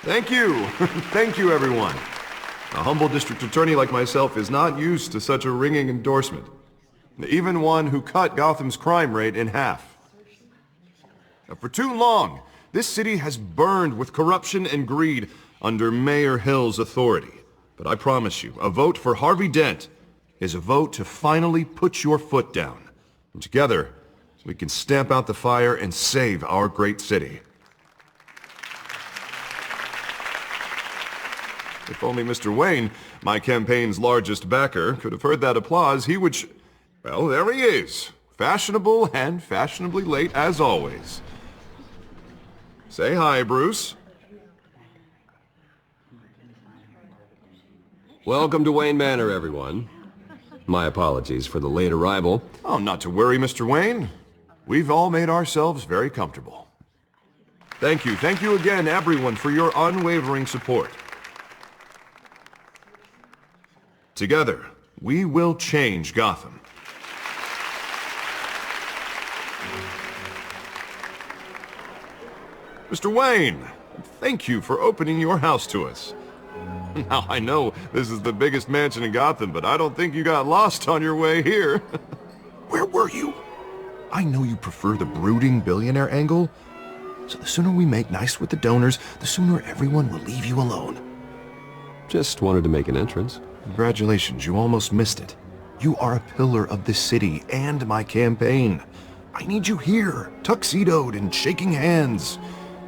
Thank you. Thank you, everyone. A humble district attorney like myself is not used to such a ringing endorsement. Even one who cut Gotham's crime rate in half. For too long, this city has burned with corruption and greed under Mayor Hill's authority. But I promise you, a vote for Harvey Dent is a vote to finally put your foot down. And together, we can stamp out the fire and save our great city. If only Mr. Wayne, my campaign's largest backer, could have heard that applause, he would well, there he is. Fashionable and fashionably late as always. Say hi, Bruce. Welcome to Wayne Manor, everyone. My apologies for the late arrival. Oh, not to worry, Mr. Wayne. We've all made ourselves very comfortable. Thank you again, everyone, for your unwavering support. Together, we will change Gotham. Mr. Wayne, thank you for opening your house to us. Now, I know this is the biggest mansion in Gotham, but I don't think you got lost on your way here. Where were you? I know you prefer the brooding billionaire angle, so the sooner we make nice with the donors, the sooner everyone will leave you alone. Just wanted to make an entrance. Congratulations, you almost missed it. You are a pillar of this city and my campaign. I need you here, tuxedoed and shaking hands.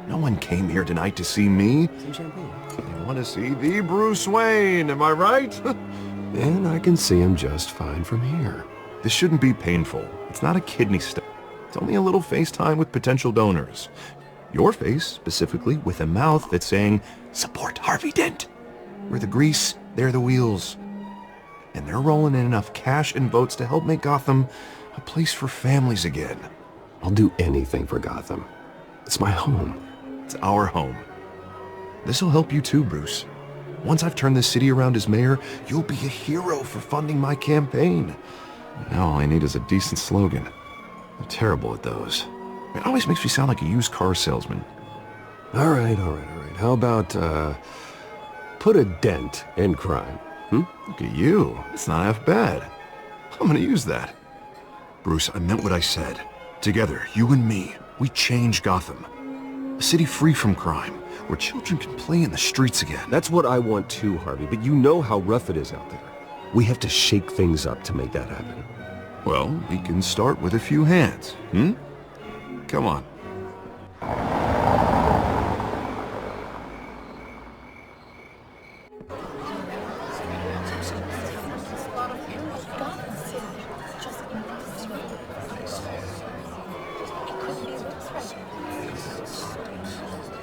No one came here tonight to see me. Some champagne. They want to see the Bruce Wayne, am I right? And I can see him just fine from here. This shouldn't be painful. It's not a kidney stone. It's only a little FaceTime with potential donors. Your face, specifically, with a mouth that's saying, support Harvey Dent. We're the grease, they're the wheels. And they're rolling in enough cash and votes to help make Gotham a place for families again. I'll do anything for Gotham. It's my home. It's our home. This'll help you too, Bruce. Once I've turned this city around as mayor, you'll be a hero for funding my campaign. Now all I need is a decent slogan. I'm terrible at those. It always makes me sound like a used car salesman. All right. How about, put a dent in crime? Look at you. It's not half bad. I'm gonna use that. Bruce, I meant what I said. Together, you and me, we change Gotham. A city free from crime, where children can play in the streets again. That's what I want too, Harvey, but you know how rough it is out there. We have to shake things up to make that happen. Well, we can start with a few hands, Come on.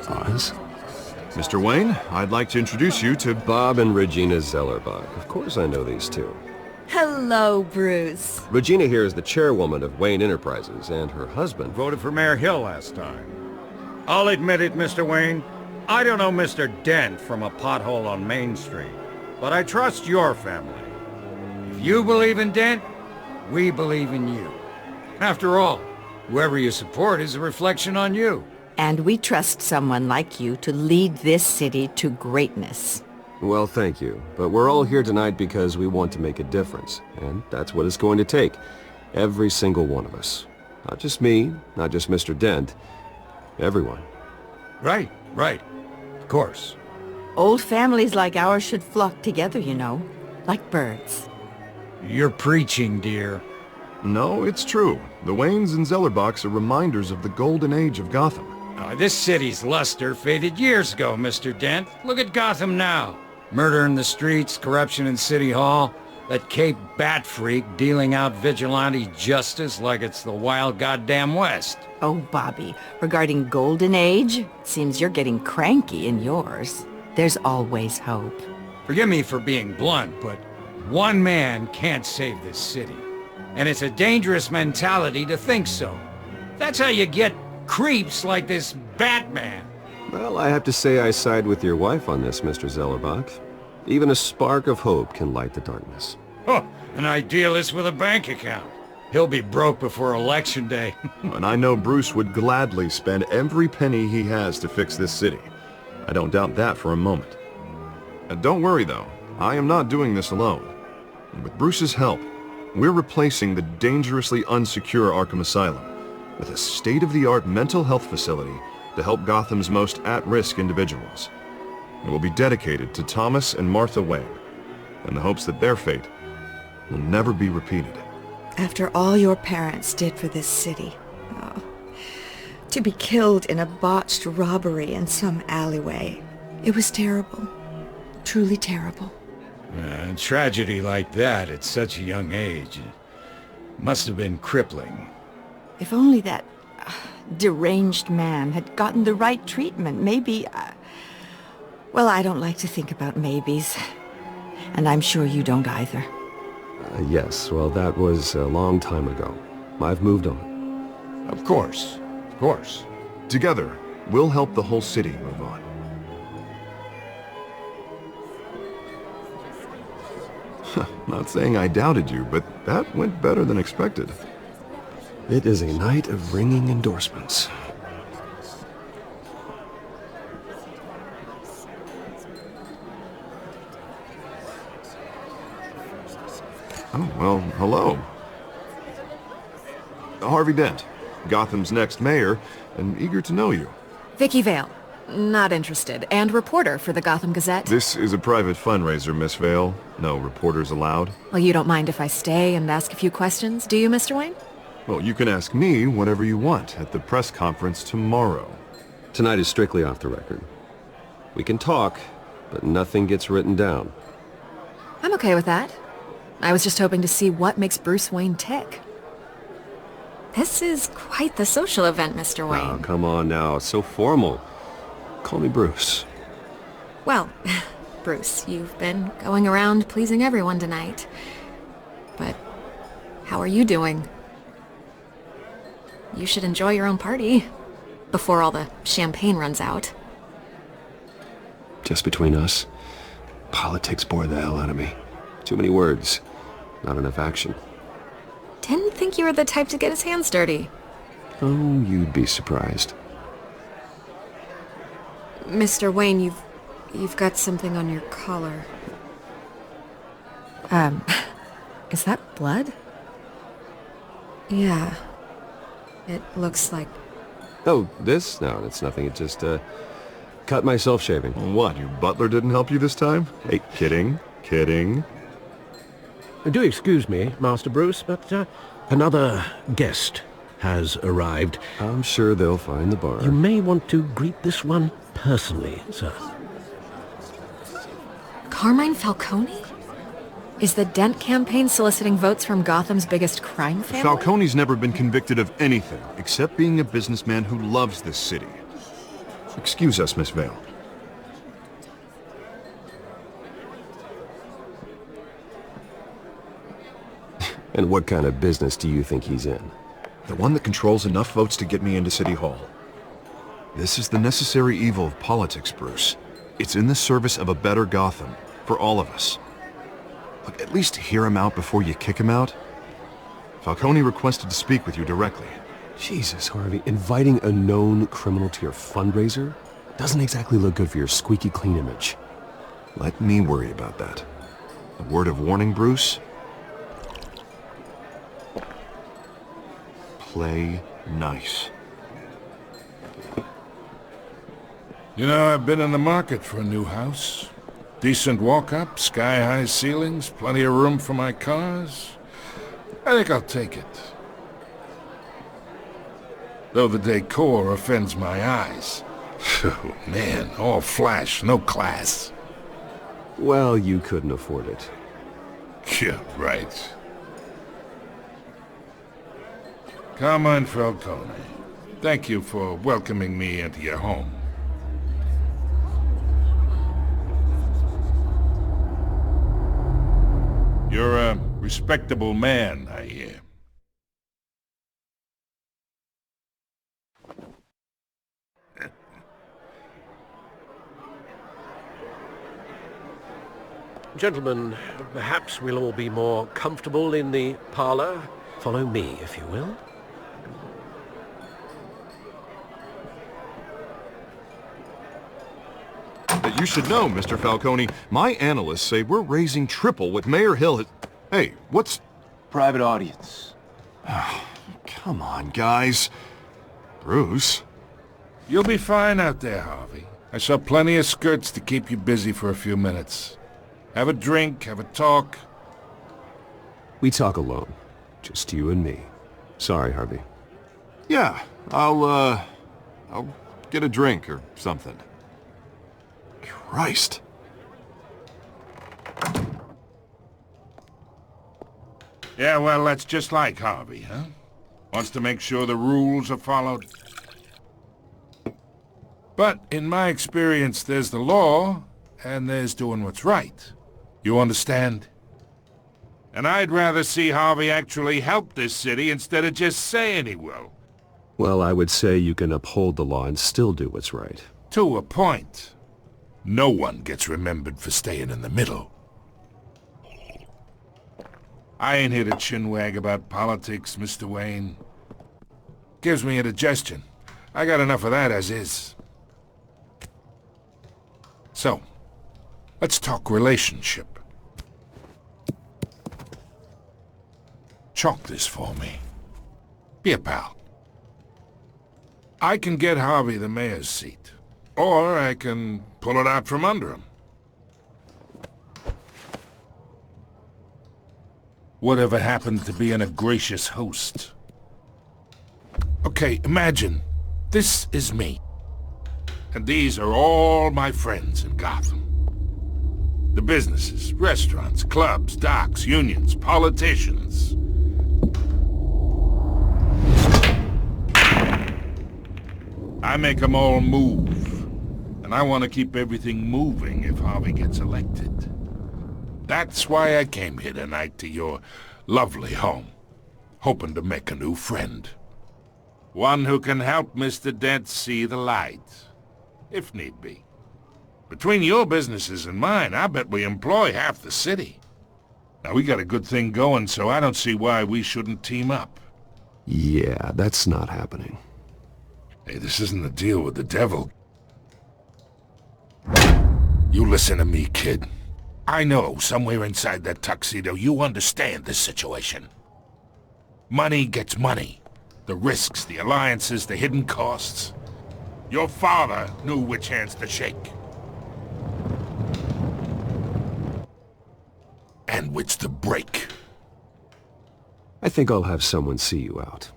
Oz? Mr. Wayne, I'd like to introduce you to Bob and Regina Zellerbach. Of course I know these two. Hello, Bruce. Regina here is the chairwoman of Wayne Enterprises, and her husband... Voted for Mayor Hill last time. I'll admit it, Mr. Wayne. I don't know Mr. Dent from a pothole on Main Street, but I trust your family. If you believe in Dent, we believe in you. After all, whoever you support is a reflection on you. And we trust someone like you to lead this city to greatness. Well, thank you. But we're all here tonight because we want to make a difference. And that's what it's going to take. Every single one of us. Not just me, not just Mr. Dent. Everyone. Right. Of course. Old families like ours should flock together, you know, like birds. You're preaching, dear. No, it's true. The Waynes and Zellerbachs are reminders of the golden age of Gotham. This city's luster faded years ago, Mr. Dent. Look at Gotham now. Murder in the streets, corruption in City Hall, that Cape Bat freak dealing out vigilante justice like it's the wild goddamn West. Oh, Bobby, regarding Golden Age, it seems you're getting cranky in yours. There's always hope. Forgive me for being blunt, but one man can't save this city. And it's a dangerous mentality to think so. That's how you get creeps like this Batman. Well, I have to say I side with your wife on this, Mr. Zellerbach. Even a spark of hope can light the darkness. Oh, an idealist with a bank account. He'll be broke before Election Day. And I know Bruce would gladly spend every penny he has to fix this city. I don't doubt that for a moment. Don't worry, though. I am not doing this alone. With Bruce's help, we're replacing the dangerously unsecure Arkham Asylum with a state-of-the-art mental health facility to help Gotham's most at-risk individuals. It will be dedicated to Thomas and Martha Wayne, in the hopes that their fate will never be repeated. After all your parents did for this city, oh, to be killed in a botched robbery in some alleyway, it was terrible. Truly terrible. A tragedy like that at such a young age must have been crippling. If only that deranged man had gotten the right treatment, maybe... well, I don't like to think about maybes. And I'm sure you don't either. Yes, well, that was a long time ago. I've moved on. Of course. Of course. Together, we'll help the whole city move on. Not saying I doubted you, but that went better than expected. It is a night of ringing endorsements. Oh, well, hello. Harvey Dent, Gotham's next mayor, and eager to know you. Vicky Vale. Not interested. And reporter for the Gotham Gazette. This is a private fundraiser, Miss Vale. No reporters allowed. Well, you don't mind if I stay and ask a few questions, do you, Mr. Wayne? Well, you can ask me whatever you want at the press conference tomorrow. Tonight is strictly off the record. We can talk, but nothing gets written down. I'm okay with that. I was just hoping to see what makes Bruce Wayne tick. This is quite the social event, Mr. Wayne. Oh, come on now. So formal. Call me Bruce. Well, Bruce, you've been going around pleasing everyone tonight. But how are you doing? You should enjoy your own party before all the champagne runs out. Just between us, politics bore the hell out of me. Too many words, not enough action. Didn't think you were the type to get his hands dirty. Oh, you'd be surprised. Mr. Wayne, you've got something on your collar. Is that blood? Yeah. It looks like... Oh, this? No, it's nothing. It just, cut myself shaving. What, your butler didn't help you this time? Hey, kidding, kidding. Do excuse me, Master Bruce, but another guest has arrived. I'm sure they'll find the bar. You may want to greet this one personally, sir. Carmine Falcone? Is the Dent campaign soliciting votes from Gotham's biggest crime family? Falcone's never been convicted of anything except being a businessman who loves this city. Excuse us, Miss Vale. And what kind of business do you think he's in? The one that controls enough votes to get me into City Hall. This is the necessary evil of politics, Bruce. It's in the service of a better Gotham, for all of us. Look, at least hear him out before you kick him out. Falcone requested to speak with you directly. Jesus, Harvey, inviting a known criminal to your fundraiser doesn't exactly look good for your squeaky clean image. Let me worry about that. A word of warning, Bruce? Play nice. You know, I've been in the market for a new house. Decent walk-up, sky-high ceilings, plenty of room for my cars. I think I'll take it. Though the decor offends my eyes. Oh, man, all flash, no class. Well, you couldn't afford it. Yeah, right. Carmine Falcone, thank you for welcoming me into your home. You're a respectable man, I hear. Gentlemen, perhaps we'll all be more comfortable in the parlor. Follow me, if you will. You should know, Mr. Falcone, my analysts say we're raising triple what Mayor Hill has... Hey, what's... Private audience. Come on, guys. Bruce? You'll be fine out there, Harvey. I saw plenty of skirts to keep you busy for a few minutes. Have a drink, have a talk. We talk alone. Just you and me. Sorry, Harvey. Yeah, I'll get a drink or something. Christ. Yeah, well, that's just like Harvey, huh? Wants to make sure the rules are followed. But in my experience, there's the law, and there's doing what's right. You understand? And I'd rather see Harvey actually help this city instead of just saying he will. Well, I would say you can uphold the law and still do what's right. To a point. No one gets remembered for staying in the middle. I ain't here to chinwag about politics, Mr. Wayne. Gives me indigestion. I got enough of that as is. So, let's talk relationship. Chalk this for me. Be a pal. I can get Harvey the mayor's seat, or I can pull it out from under him. Whatever happened to being a gracious host? Okay, imagine, this is me. And these are all my friends in Gotham. The businesses, restaurants, clubs, docks, unions, politicians. I make them all move. And I want to keep everything moving if Harvey gets elected. That's why I came here tonight to your lovely home, hoping to make a new friend. One who can help Mr. Dent see the light, if need be. Between your businesses and mine, I bet we employ half the city. Now, we got a good thing going, so I don't see why we shouldn't team up. Yeah, that's not happening. Hey, this isn't a deal with the devil. You listen to me, kid. I know somewhere inside that tuxedo you understand this situation. Money gets money. The risks, the alliances, the hidden costs. Your father knew which hands to shake. And which to break. I think I'll have someone see you out.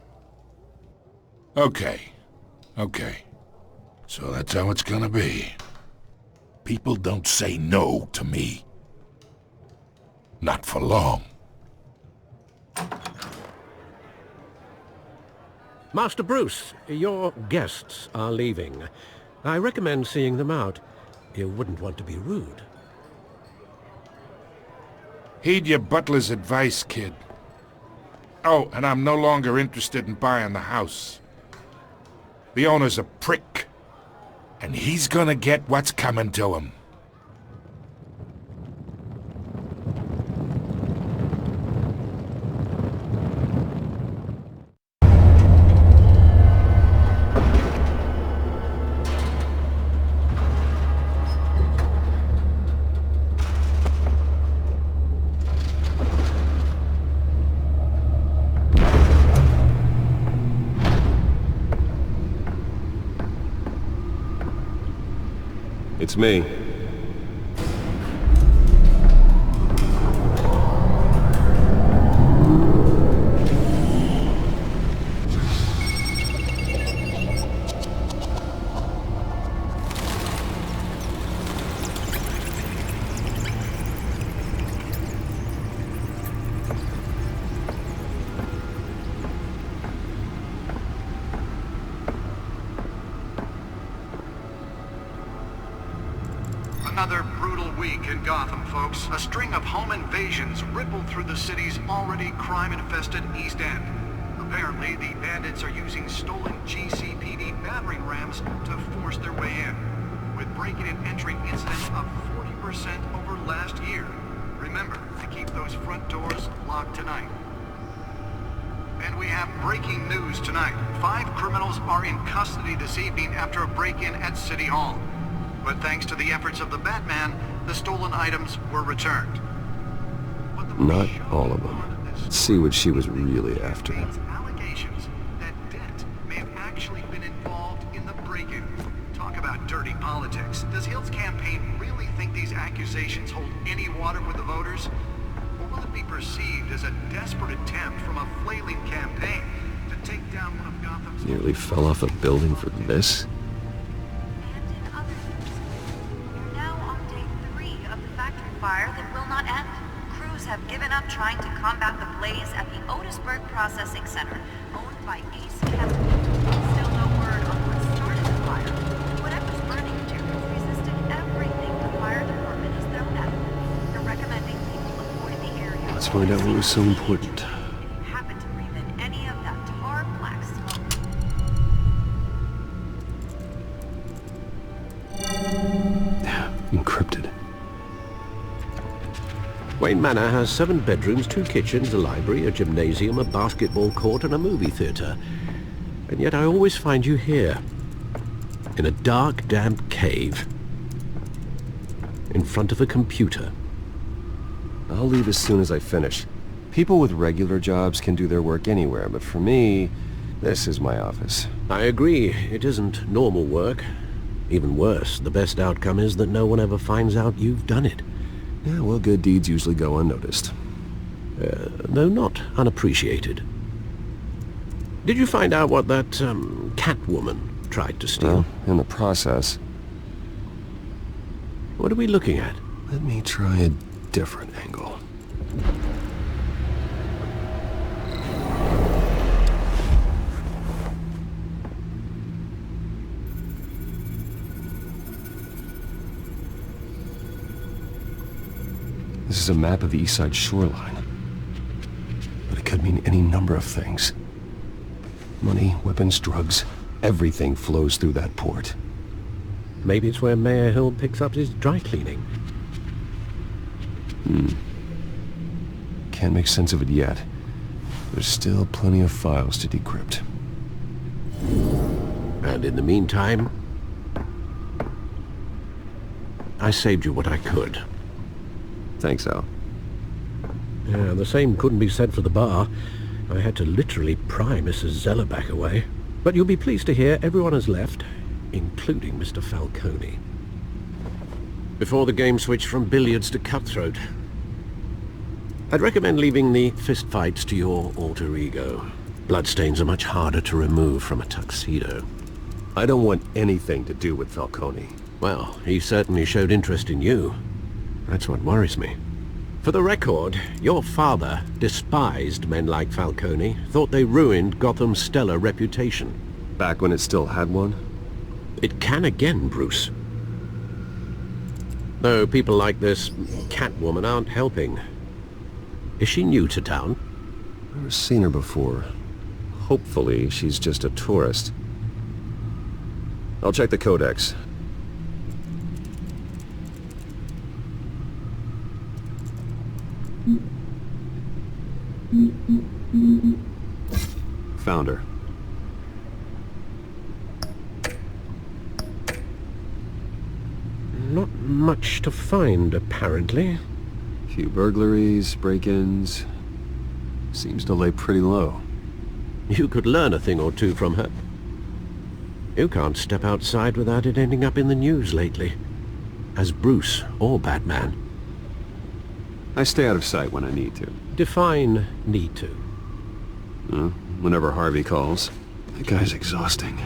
Okay. So that's how it's gonna be. People don't say no to me. Not for long. Master Bruce, your guests are leaving. I recommend seeing them out. You wouldn't want to be rude. Heed your butler's advice, kid. Oh, and I'm no longer interested in buying the house. The owner's a prick, and he's gonna get what's coming to him. It's me. Another brutal week in Gotham, folks. A string of home invasions rippled through the city's already crime-infested East End. Apparently, the bandits are using stolen GCPD battering rams to force their way in, with breaking and entering incidents of 40% over last year. Remember to keep those front doors locked tonight. And we have breaking news tonight. 5 criminals are in custody this evening after a break-in at City Hall. but thanks to the efforts of the Batman, the stolen items were returned. But the Not most all of them. shocking part of this Let's see what she was really after. contains allegations that Dent may have actually been involved in the break-in. Talk about dirty politics. Does Hill's campaign really think these accusations hold any water with the voters? Or will it be perceived as a desperate attempt from a flailing campaign to take down one of Gotham's... Nearly fell off a building for this? And in other news, we're now on day 3 of the factory fire that will not end. Crews have given up trying to combat the blaze at the Otisburg Processing Center, owned by Ace Chemical. Still no word on what started the fire. Whatever's burning materials resisted everything the fire department has thrown at them. They're recommending people avoid the area. Let's find out what was so important. If you happen to breathe in any of that tar black smoke. Encrypted. Wayne Manor has 7 bedrooms, 2 kitchens, a library, a gymnasium, a basketball court, and a movie theater. And yet I always find you here, in a dark, damp cave, in front of a computer. I'll leave as soon as I finish. People with regular jobs can do their work anywhere, but for me, this is my office. I agree, it isn't normal work. Even worse, the best outcome is that no one ever finds out you've done it. Yeah, well, good deeds usually go unnoticed. Though not unappreciated. Did you find out what that, Catwoman tried to steal? Well, in the process. What are we looking at? Let me try a different angle. This is a map of the East Side shoreline. But it could mean any number of things. Money, weapons, drugs, everything flows through that port. Maybe it's where Mayor Hill picks up his dry cleaning. Can't make sense of it yet. There's still plenty of files to decrypt. And in the meantime, I saved you what I could. Thanks, Al. Yeah, the same couldn't be said for the bar. I had to literally pry Mrs. Zellerback away. But you'll be pleased to hear everyone has left, including Mr. Falcone. Before the game switched from billiards to cutthroat. I'd recommend leaving the fistfights to your alter ego. Bloodstains are much harder to remove from a tuxedo. I don't want anything to do with Falcone. Well, he certainly showed interest in you. That's what worries me. For the record, your father despised men like Falcone, thought they ruined Gotham's stellar reputation. Back when it still had one? It can again, Bruce. Though people like this Catwoman aren't helping. Is she new to town? Never seen her before. Hopefully, she's just a tourist. I'll check the codex. Found her. Not much to find, apparently. Few burglaries, break-ins. Seems to lay pretty low. You could learn a thing or two from her. You can't step outside without it ending up in the news lately. As Bruce or Batman. I stay out of sight when I need to. Define need to. Whenever Harvey calls. That guy's exhausting.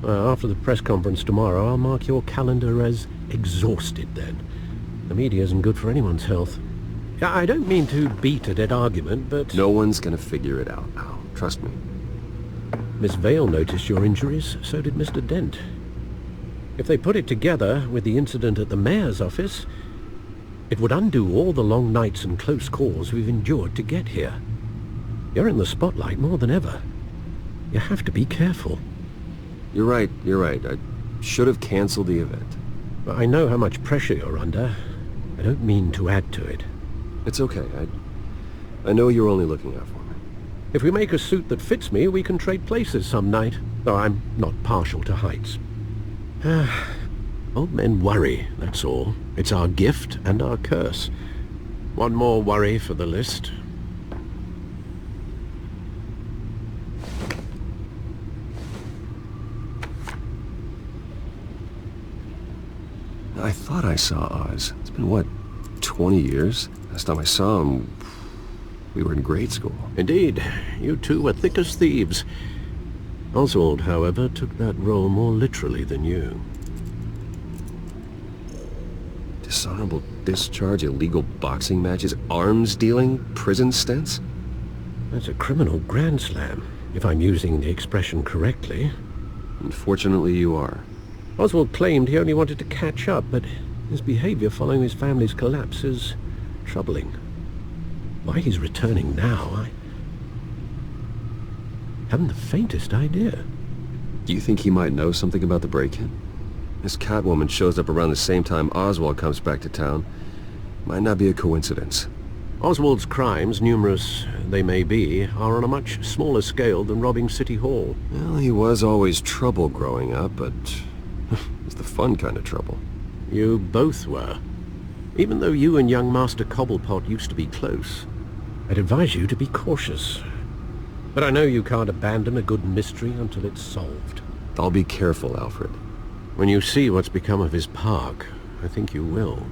Well, after the press conference tomorrow, I'll mark your calendar as exhausted then. The media isn't good for anyone's health. I don't mean to beat a dead argument, but... No one's gonna figure it out now. Trust me. Miss Vale noticed your injuries, so did Mr. Dent. If they put it together with the incident at the mayor's office, it would undo all the long nights and close calls we've endured to get here. You're in the spotlight more than ever. You have to be careful. You're right. I should have canceled the event. I know how much pressure you're under. I don't mean to add to it. It's okay. I know you're only looking out for me. If we make a suit that fits me, we can trade places some night. Though I'm not partial to heights. Old men worry, that's all. It's our gift and our curse. One more worry for the list. I thought I saw Oz. It's been, what, 20 years? Last time I saw him, we were in grade school. Indeed, you two were thick as thieves. Oswald, however, took that role more literally than you. Dishonorable discharge, illegal boxing matches, arms dealing, prison stints? That's a criminal grand slam, if I'm using the expression correctly. Unfortunately, you are. Oswald claimed he only wanted to catch up, but his behavior following his family's collapse is troubling. Why he's returning now, I haven't the faintest idea. Do you think he might know something about the break-in? This Catwoman shows up around the same time Oswald comes back to town. Might not be a coincidence. Oswald's crimes, numerous they may be, are on a much smaller scale than robbing City Hall. Well, he was always trouble growing up, but it's the fun kind of trouble. You both were. Even though you and young Master Cobblepot used to be close, I'd advise you to be cautious. But I know you can't abandon a good mystery until it's solved. I'll be careful, Alfred. When you see what's become of his park, I think you will.